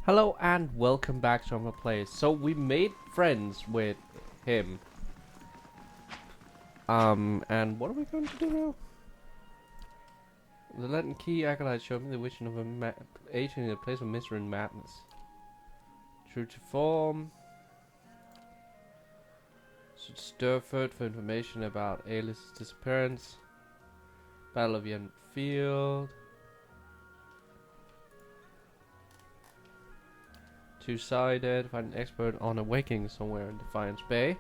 Hello and welcome back to our place. So we made friends with him. And what are we going to do now? The Latin key acolyte showed me the vision of a agent in a place of mystery and madness. True to form. Should stir forward for information about Alice's disappearance. Battle of Yen Field. Two-sided. Find an expert on awakening somewhere in Defiance Bay.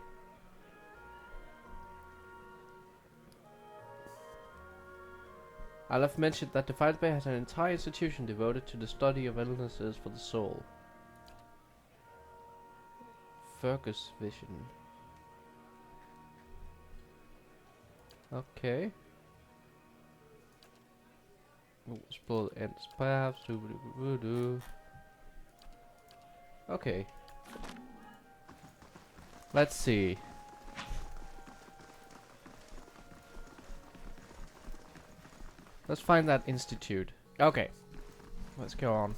I'll have mentioned that Defiance Bay has an entire institution devoted to the study of illnesses for the soul. Fergus vision. Okay. Explore the ends paths. Okay. Let's see. Let's find that institute. Okay. Let's go on.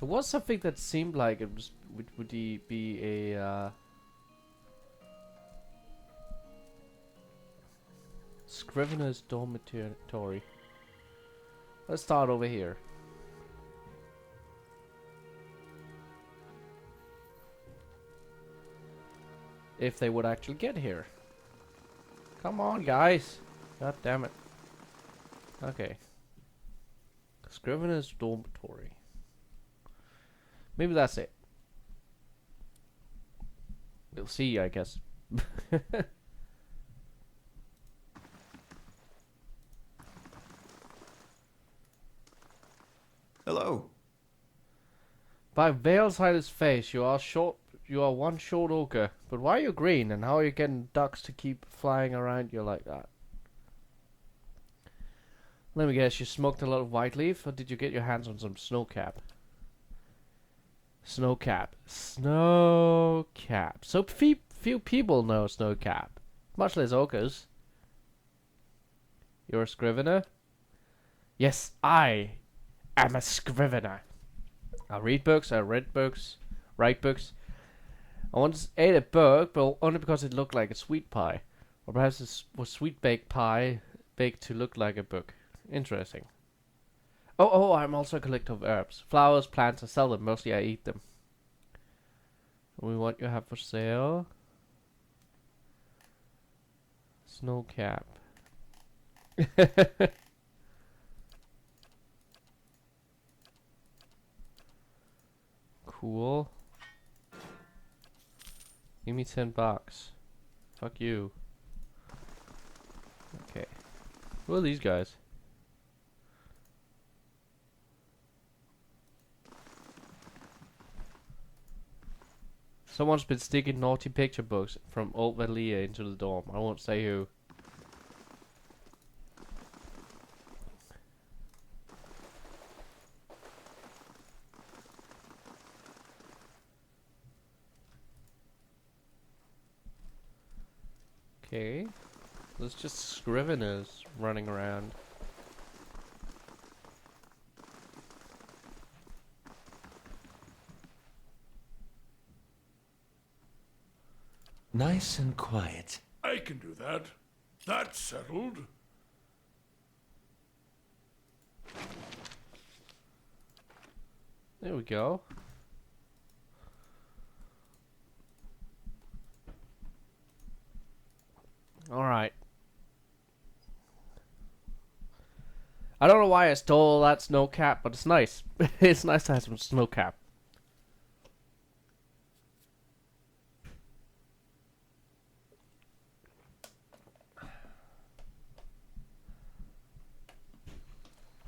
There was something that seemed like it was would be a Scrivener's dormitory. Let's start over here. If they would actually get here. Come on, guys. God damn it. Okay. Scrivener's dormitory. Maybe that's it. We'll see, I guess. Hello. By Veilsider's face, you are one short ogre. But why are you green, and how are you getting ducks to keep flying around you like that? Let me guess, you smoked a lot of white leaf, or did you get your hands on some snowcap? Snowcap. Snowcap. So few people know snowcap. Much less ogres. You're a scrivener? Yes, I am a scrivener. I read books, I read books, write books. I once ate a book, but only because it looked like a sweet pie. Or perhaps it was sweet baked pie baked to look like a book. Interesting. Oh, I'm also a collector of herbs. Flowers, plants, I sell them. Mostly I eat them. What you have for sale? Snowcap. Cool. Give me $10. Fuck you. Okay. Who are these guys? Someone's been sticking naughty picture books from Old Valia into the dorm. I won't say who. Okay. There's just scriveners running around. Nice and quiet. I can do that. That's settled. There we go. Alright. I don't know why I stole that snow cap, but it's nice. It's nice to have some snow cap.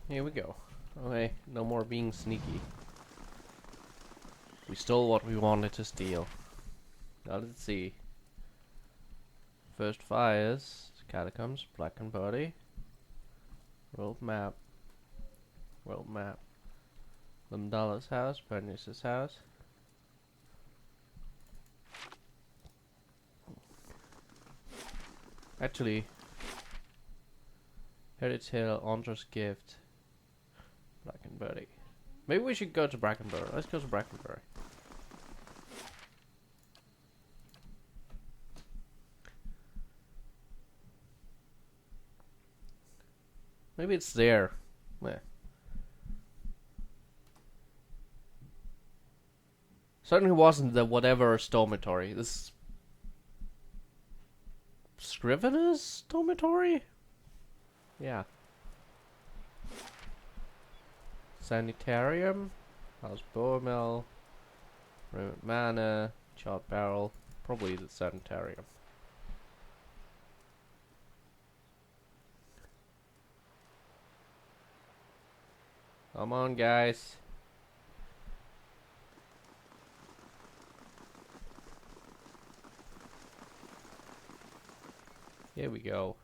Here we go. Okay, no more being sneaky. We stole what we wanted to steal. Now let's see. First fires, catacombs, black and body. World map. World map. Limdalla's house, Bernice's house. Actually, Fairy Tale, Andros Gift, Black and Birdie. Maybe we should go to Brackenbury. Let's go to Brackenbury. Maybe it's there. Yeah. Certainly wasn't the whatever dormitory. This Scrivener's dormitory? Yeah. Sanitarium, House Bowmill, Raymond Manor, Chart Barrel. Probably the sanitarium. Come on, guys. Here we go.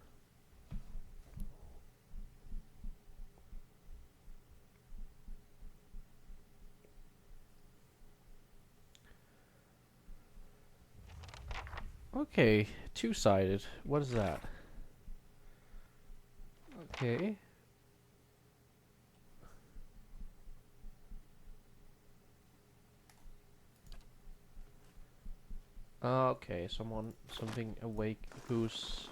Okay, two-sided. What is that? Okay. Okay, something awake who's...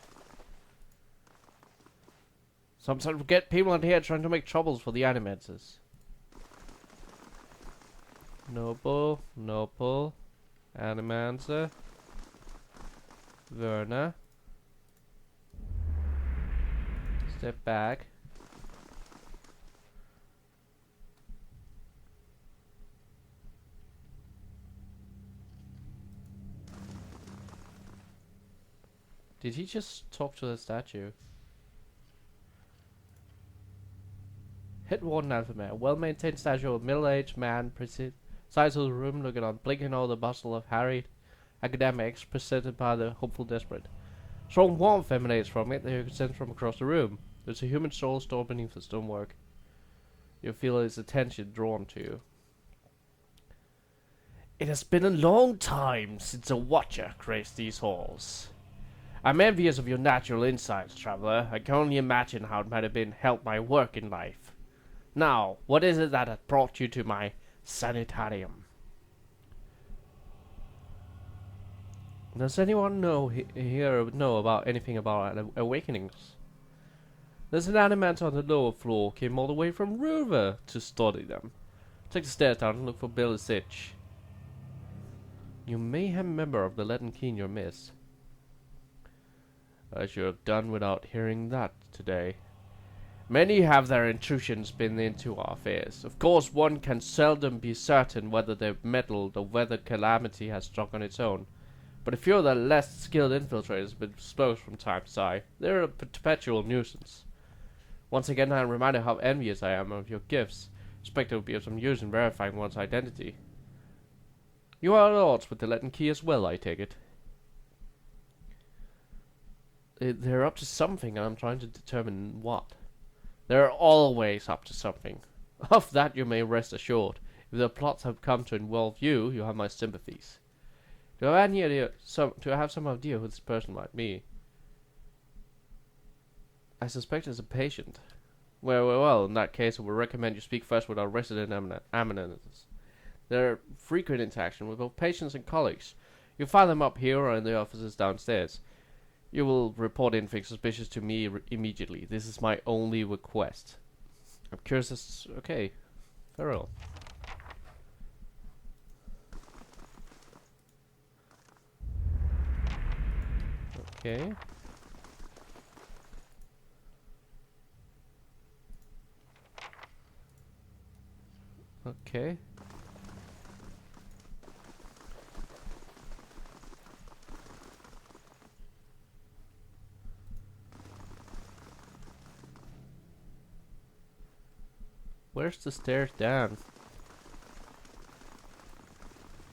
Sometimes get people in here trying to make troubles for the Animators. Noble, Animancer, Werner. Step back. Did he just talk to the statue? Hit Warden Alphamare. Well-maintained statue of a middle-aged man sides of the room looking on, blinking all the bustle of harried academics presented by the hopeful desperate. Strong warmth emanates from it that you can sense from across the room. There's a human soul stored beneath the stonework. You feel its attention drawn to you. It has been a long time since a watcher graced these halls. I'm envious of your natural insights, traveler. I can only imagine how it might have been helped my work in life. Now, what is it that has brought you to my sanitarium? Does anyone here know about anything about awakenings? There's an animant on the lower floor, came all the way from Ruver to study them. Take the stairs down and look for Billy Sitch. You may have a member of the Leaden Keen your miss. I should have done without hearing that today. Many have their intrusions been into our affairs. Of course, one can seldom be certain whether they've meddled or whether calamity has struck on its own. But a few of the less skilled infiltrators have been exposed from time to time. They're a perpetual nuisance. Once again, I'm reminded how envious I am of your gifts. I expect it will be of some use in verifying one's identity. You are at odds with the Leaden Key as well, I take it. They're up to something, and I'm trying to determine what. They're always up to something. Of that you may rest assured. If their plots have come to involve you, you have my sympathies. Do I have some idea who this person might be? I suspect it's a patient. Well, in that case, I would recommend you speak first with our resident eminences. There are frequent interaction with both patients and colleagues. You'll find them up here or in the offices downstairs. You will report anything suspicious to me immediately. This is my only request. I'm curious as... Okay. Farewell. Okay. Okay. Where's the stairs down?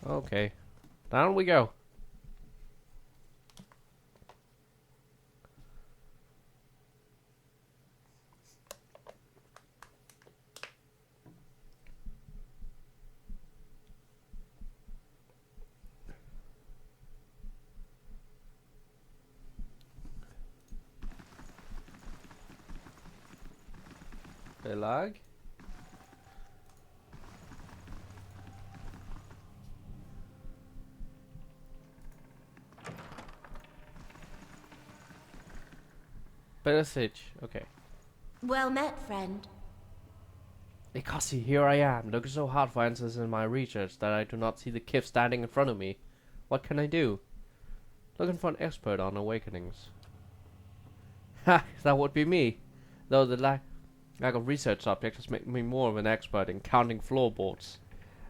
Okay. Down we go. Lag. Passage. Okay. Well met, friend. Ikasi, here I am, looking so hard for answers in my research that I do not see the Kif standing in front of me. What can I do? Looking for an expert on awakenings. Ha! That would be me. Though the lack of research subjects has made me more of an expert in counting floorboards.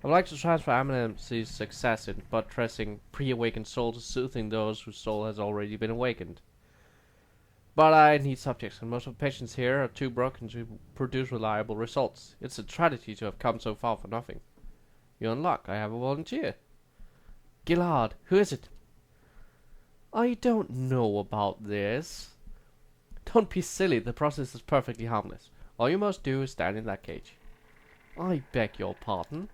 I would like to transfer Eminence's success in buttressing pre-awakened souls to soothing those whose soul has already been awakened. But I need subjects, and most of the patients here are too broken to produce reliable results. It's a tragedy to have come so far for nothing. You're in luck. I have a volunteer. Gillard, who is it? I don't know about this. Don't be silly. The process is perfectly harmless. All you must do is stand in that cage. I beg your pardon.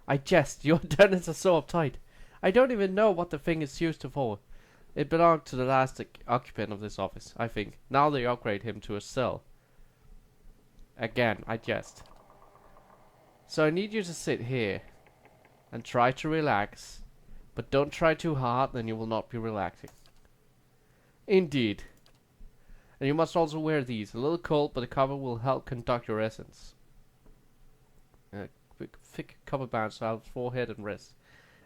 I jest. Your attendants are so uptight. I don't even know what the thing is used for. It belonged to the last occupant of this office, I think. Now they upgrade him to a cell. Again, I jest. So I need you to sit here and try to relax. But don't try too hard, then you will not be relaxing. Indeed. And you must also wear these. A little cold, but the cover will help conduct your essence. Thick copper bands around his forehead and wrists.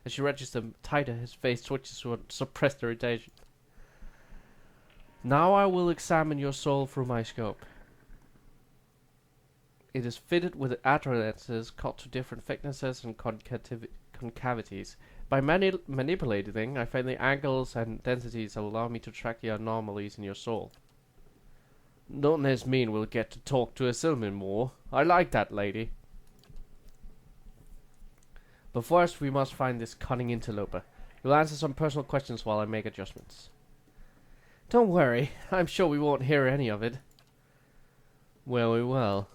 As she wrenches them tighter, his face twitches to a suppressed irritation. Now I will examine your soul through my scope. It is fitted with adder lenses cut to different thicknesses and concavities. By manipulating, I find the angles and densities that allow me to track the anomalies in your soul. Don't this mean we'll get to talk to a Silman more? I like that lady. But first we must find this cunning interloper. You'll answer some personal questions while I make adjustments. Don't worry, I'm sure we won't hear any of it. Well, we will.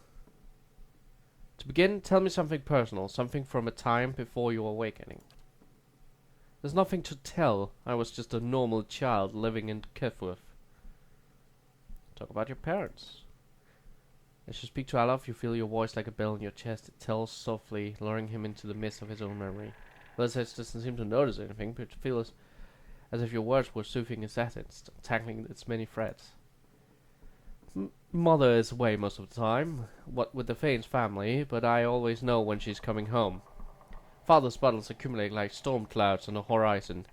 To begin, tell me something personal, something from a time before your awakening. There's nothing to tell. I was just a normal child living in Kefworth. Talk about your parents. As you speak to Alaf, you feel your voice like a bell in your chest. It tells softly, luring him into the midst of his own memory. Liz doesn't seem to notice anything, but it feels as if your words were soothing his essence, tackling its many threads. Mother is away most of the time, what with the Fane's family, but I always know when she's coming home. Father's battles accumulate like storm clouds on the horizon.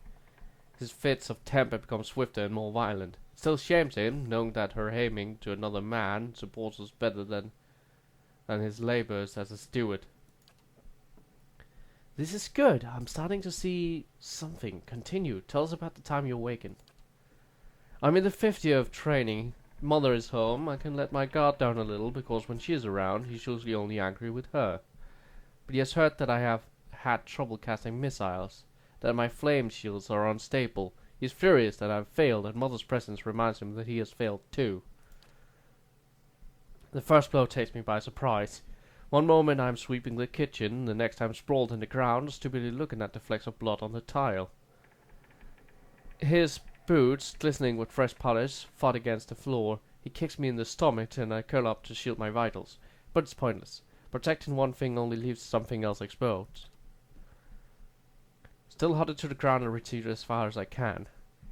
His fits of temper become swifter and more violent. It still shames him, knowing that her aiming to another man supports us better than his labors as a steward. This is good. I'm starting to see something. Continue. Tell us about the time you awakened. I'm in the 5th year of training. Mother is home. I can let my guard down a little, because when she is around, he's usually only angry with her. But he has heard that I have had trouble casting missiles, that my flame shields are unstable. He's furious that I've failed, and Mother's presence reminds him that he has failed too. The first blow takes me by surprise. One moment I'm sweeping the kitchen, the next I'm sprawled in the ground, stupidly looking at the flecks of blood on the tile. His boots, glistening with fresh polish, fought against the floor. He kicks me in the stomach, and I curl up to shield my vitals. But it's pointless. Protecting one thing only leaves something else exposed. Still huddled to the ground, I retreat as far as I can.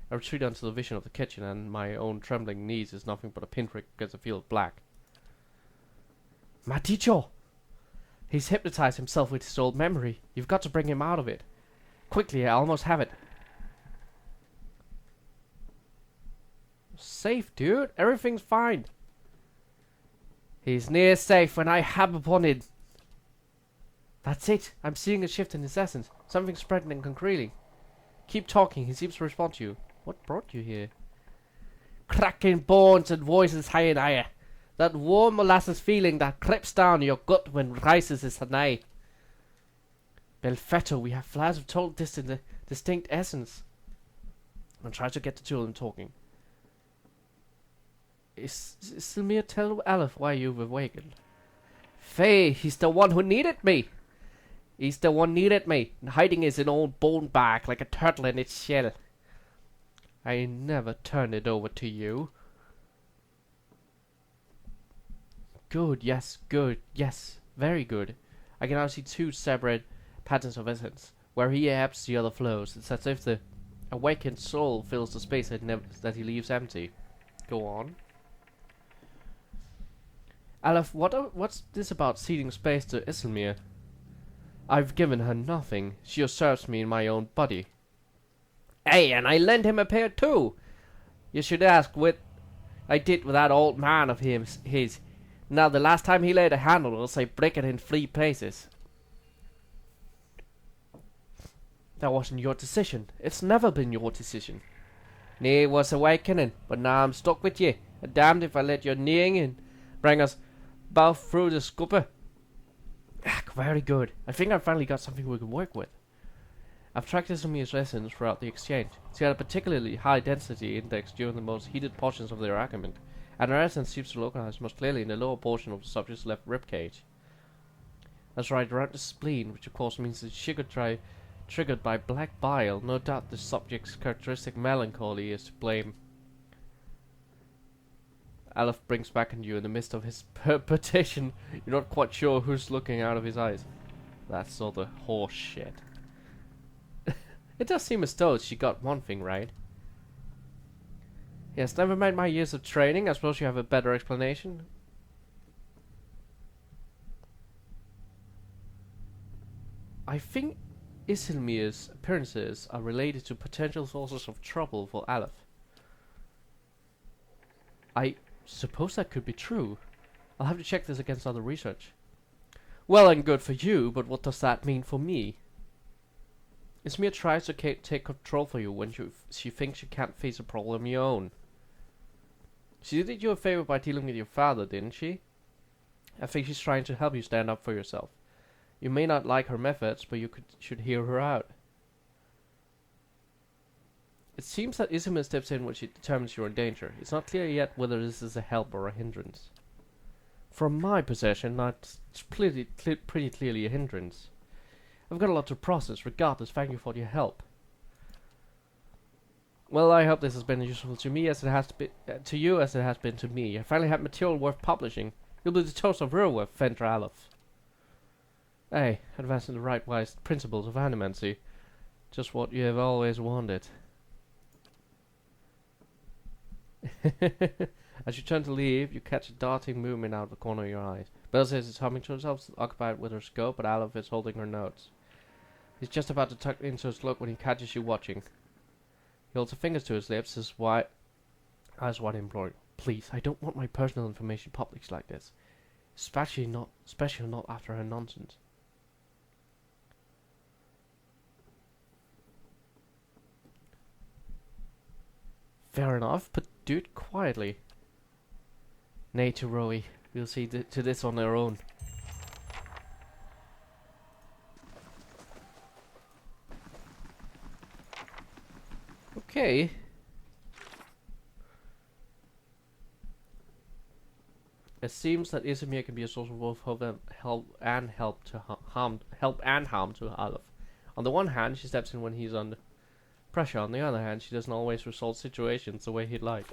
I retreat until the vision of the kitchen and my own trembling knees is nothing but a pinprick against a field of black. Maticho! He's hypnotized himself with his old memory. You've got to bring him out of it. Quickly, I almost have it. Safe, dude. Everything's fine. He's near safe when I hab upon it. That's it. I'm seeing a shift in his essence. Something spreading and concreting. Keep talking. He seems to respond to you. What brought you here? Cracking bones and voices high and higher. That warm molasses feeling that creeps down your gut when rises is nigh. Belfetto, we have flares of total distinct essence. I'll try to get the two of them talking. Is Silmir tell Aleph why you've awakened? Faye, he's the one who needed me. He's the one needed me, hiding his old bone bag like a turtle in its shell. I never turned it over to you. Good, yes, very good. I can now see two separate patterns of essence. Where he ebbs, the other flows. It's as if the awakened soul fills the space that he leaves empty. Go on. Aleph, what's this about ceding space to Isilmir? I've given her nothing. She usurps me in my own body. Hey, and I lent him a pair too. You should ask what I did with that old man of his. Now, the last time he laid a hand on us, I break it in 3 places. That wasn't your decision. It's never been your decision. Nay, it was awakening, but now I'm stuck with ye. Damned if I let your kneeing and bring us both through the scupper. Very good. I think I finally got something we can work with. I've tracked Isilmir's residence throughout the exchange. She had a particularly high density index during the most heated portions of their argument, and her residence seems to localize most clearly in the lower portion of the subject's left ribcage. That's right, around the spleen, which of course means that sugar triggered by black bile. No doubt the subject's characteristic melancholy is to blame. Aleph brings back on you in the midst of his perpetration. You're not quite sure who's looking out of his eyes. That's sort of horse shit. It does seem as though she got one thing right. Yes, never mind my years of training. I suppose you have a better explanation. I think Isilmir's appearances are related to potential sources of trouble for Aleph. I suppose that could be true. I'll have to check this against other research. Well and good for you, but what does that mean for me? Ismir tries to take control for you when she thinks you can't face a problem your own. She did you a favor by dealing with your father, didn't she? I think she's trying to help you stand up for yourself. You may not like her methods, but you should hear her out. It seems that Isilmir steps in when she determines you're in danger. It's not clear yet whether this is a help or a hindrance. From my possession, it's pretty clearly a hindrance. I've got a lot to process. Regardless, thank you for your help. Well, I hope this has been useful to me as it has to you as it has been to me. I finally have material worth publishing. You'll be the toast of Rurworth, Fendra Aleph. Hey, advancing the right wise principles of animancy. Just what you have always wanted. As you turn to leave, you catch a darting movement out of the corner of your eyes. Belle says it's humming to herself, occupied with her scope, but Aleph is holding her notes. He's just about to tuck into his look when he catches you watching. He holds her fingers to his lips, his eyes wide imploring. Please, I don't want my personal information published like this. Especially not after her nonsense. Fair enough, but do it quietly. Nay, to Rowie. We'll see to this on our own. Okay. It seems that Isilmir can be a source of both help and harm to Aleph. On the one hand, she steps in when he's under pressure. On the other hand, she doesn't always resolve situations the way he'd like.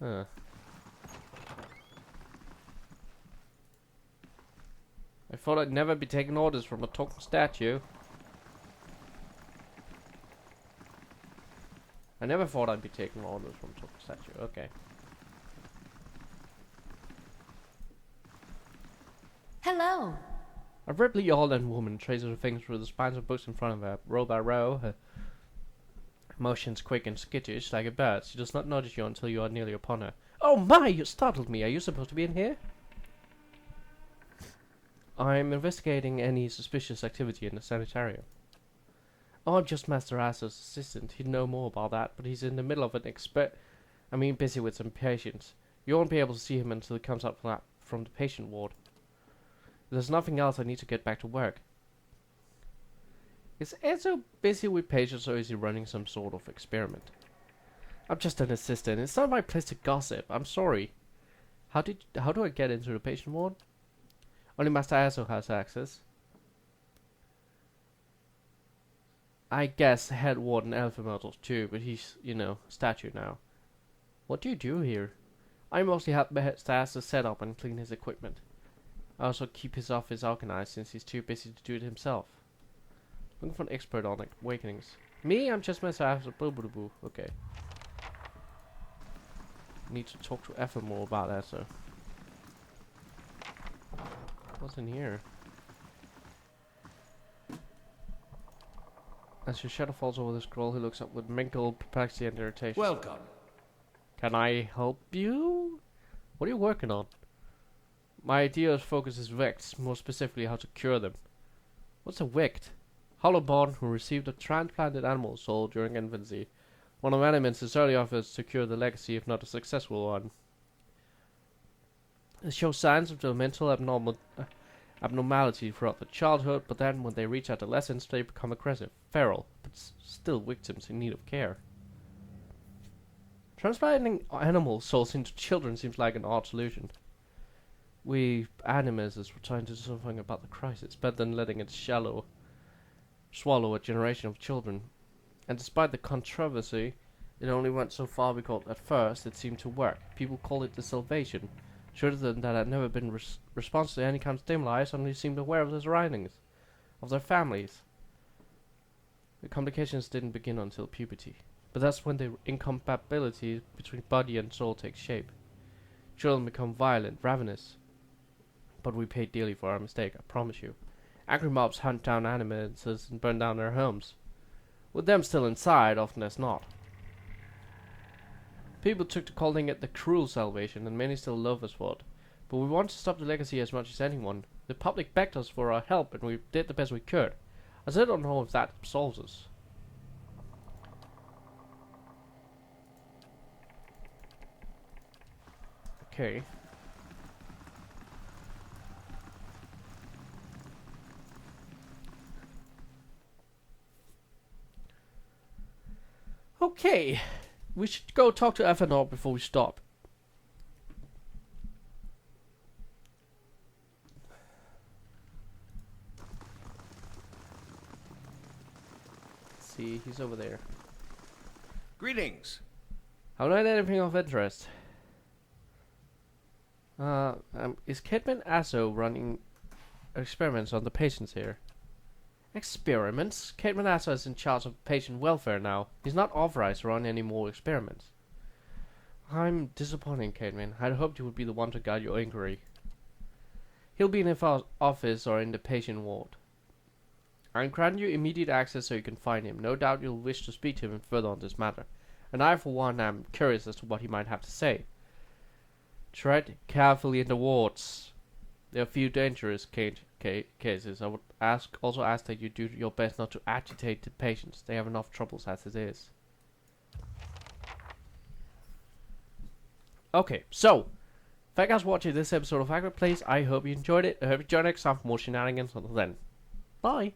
Huh. I thought I'd never be taking orders from a talking statue. I never thought I'd be taking orders from a talking statue. Okay. Hello. A ripply old woman traces her fingers through the spines of books in front of her, row by row, her motions quick and skittish, like a bird. She does not notice you until you are nearly upon her. Oh my, you startled me. Are you supposed to be in here? I'm investigating any suspicious activity in the sanitarium. Oh, I'm just Master Asser's assistant. He'd know more about that, but he's in the middle of an busy with some patients. You won't be able to see him until he comes up from the patient ward. There's nothing else. I need to get back to work. Is Ed so busy with patients, or is he running some sort of experiment? I'm just an assistant. It's not my place to gossip. I'm sorry. How do I get into the patient ward? Only Master Aso has access. I guess head warden Elphimertals too, but he's, statue now. What do you do here? I mostly help Master Aso set up and clean his equipment. I also keep his office organized since he's too busy to do it himself. Looking for an expert on awakenings. Me? I'm just myself. Boo boo boo. Okay. Need to talk to Effa more about that, so. What's in here? As your shadow falls over the scroll, he looks up with mingled perplexity and irritation. Welcome. Can I help you? What are you working on? My idea of focus is Vects, more specifically how to cure them. What's a Vect? Hollowborn who received a transplanted animal soul during infancy. One of Animance's early offers to cure the legacy, if not a successful one. They show signs of the mental abnormality throughout their childhood, but then when they reach adolescence, they become aggressive, feral, but still victims in need of care. Transplanting animal souls into children seems like an odd solution. We animators were trying to do something about the crisis, better than letting it swallow a generation of children. And despite the controversy, it only went so far because at first it seemed to work. People called it the salvation. Children that had never been responsive to any kind of stimuli suddenly seemed aware of their surroundings, of their families. The complications didn't begin until puberty, but that's when the incompatibility between body and soul takes shape. Children become violent, ravenous. But we paid dearly for our mistake, I promise you. Angry mobs hunt down animators and burn down their homes, with them still inside, often as not. People took to calling it the cruel salvation, and many still love us for it. But we want to stop the legacy as much as anyone. The public begged us for our help, and we did the best we could. I still don't know if that absolves us. Okay. Okay. We should go talk to Ethanol before we stop. Let's see, he's over there. Greetings. Haven't had anything of interest. Is Kidman Asso running experiments on the patients here? Experiments? Kidman Asso is in charge of patient welfare now. He's not authorized to run any more experiments. I'm disappointed, Kidman. I'd hoped you would be the one to guide your inquiry. He'll be in his office or in the patient ward. I'll grant you immediate access so you can find him. No doubt you'll wish to speak to him further on this matter. And I, for one, am curious as to what he might have to say. Tread carefully in the wards. There are few dangerous cases. I would also ask that you do your best not to agitate the patients. They have enough troubles as it is. Okay, so thank you guys for watching this episode of Ankford Plays. I hope you enjoyed it. I hope you join next time for more shenanigans. Until then, bye.